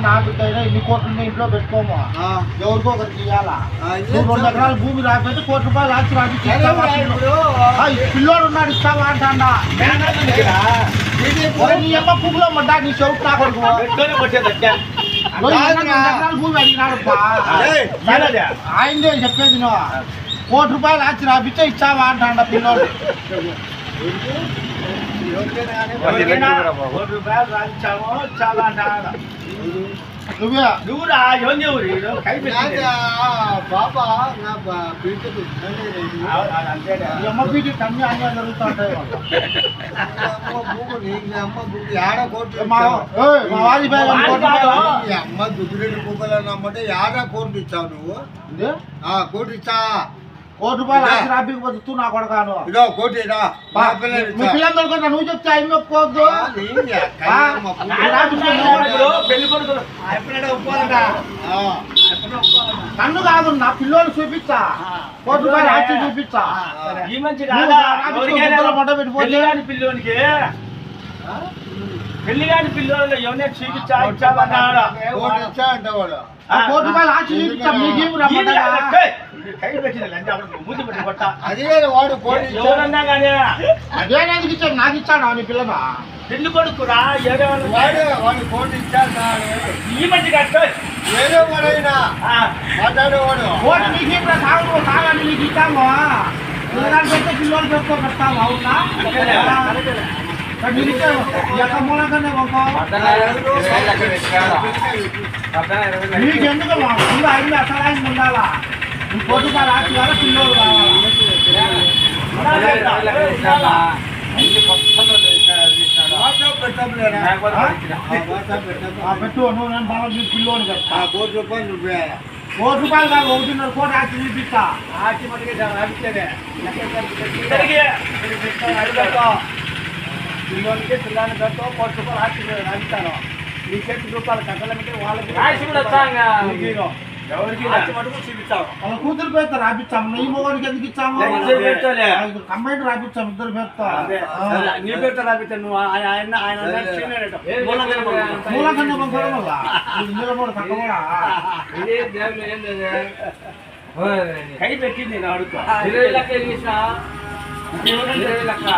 నా బిడ్డ అయినా ఇన్ని కోట్లు ఇంట్లో పెట్టుకోము ఎవరికో ఒకరికి ఇవ్వాలా 2 ఎకరాల భూమి రాకపోతే ₹1 ఆచి రాసి పిల్లోడు ఉన్నాడు ఇస్తావా అంటా నీ అమ్మ పువ్వులో మడ్డా నీ చెవుకు నా కొడుకు ఎకరాల భూమి అడిగినాడు ఆయనదే చెప్పేది నువ్వు ₹1 ఆచి రాపిస్తే ఇచ్చావా అంటా పిల్లోడు ₹1 రాయించామో చాలా అంటా నువ్వురా బాబా అమ్మ పీటి కమ్మి అన్నీ జరుగుతూ ఉంటాయి అమ్మ దుడ్డు పూకలు నమ్మంటే యాడా కోటి ఇచ్చావు నువ్వు కోటి ఇచ్చా ₹1 ఆచి రాపికపోతే నా కొడకాను కోటి మీ పిల్లలు దొరకదా నువ్వు చెప్తే ఆయన ఒప్పుకోవద్దు నన్ను కాదు నా పిల్లోని చూపించా ₹1 ఆచి చూపించా ఈ మంచి మొట్ట పెట్టిపోతే పిల్లోనికి పెళ్లి కాని పిల్లలు ఎవరైనా చూపించా ఇచ్చావన్నాడు ఇచ్చా అంటే వాడు ₹1 ఆచి చూపించా మీకేం రమ్మంటా కై పెట్టింది మూతి పెట్టి కొట్ట అదే వాడు కోటి ఎవరన్నా కానీ అదేనానికి ఇచ్చాడు నాకు ఇచ్చాడు నీ పిల్లగా పెళ్లి కొడుకురా వాడు కోటి ఇచ్చాడు ఈ మంచి కట్టు ఏదో వాడైనా మాట్లాడేవాడు కోటి నీకేం సాగు సాగాన్ని నీకు ఇచ్చాము పెడితే పిల్లలు పెట్టుకో పెడతాము అవునా మీరు ఇచ్చారు ఎక్క మూలకనే మీకు ఎందుకు ముందు ఐదు అసలు ఆయన ఉండాలా ₹1 ఆచి వల్ల పిల్లలు పెట్టు నువ్వు నేను బాగా పిల్లోని కదా ₹1 ₹1 కాదు ₹1.5 ఆచి చూపిస్తా ఆచి మనకి పిల్లోనికి పిల్లని కట్టు ₹1 ఆచి రాయిస్తాను నీకు ₹7 కట్టాలంటే వాళ్ళకి ఎవరికి మటుకు చూపిస్తావు వాళ్ళ కూతురు పేరుతో రాపిస్తాము నీ మొగానికి ఎందుకు ఇచ్చాము కంబైన్ రాపిస్తాము ఇద్దరు పేరుతో నీ పేరుతో రాపిస్తాను నువ్వు ఆయన మూలకన్నా పంపడం వల్ల నిలబడు తక్కువ కై పెట్టింది నేను అడుగుతా లెక్క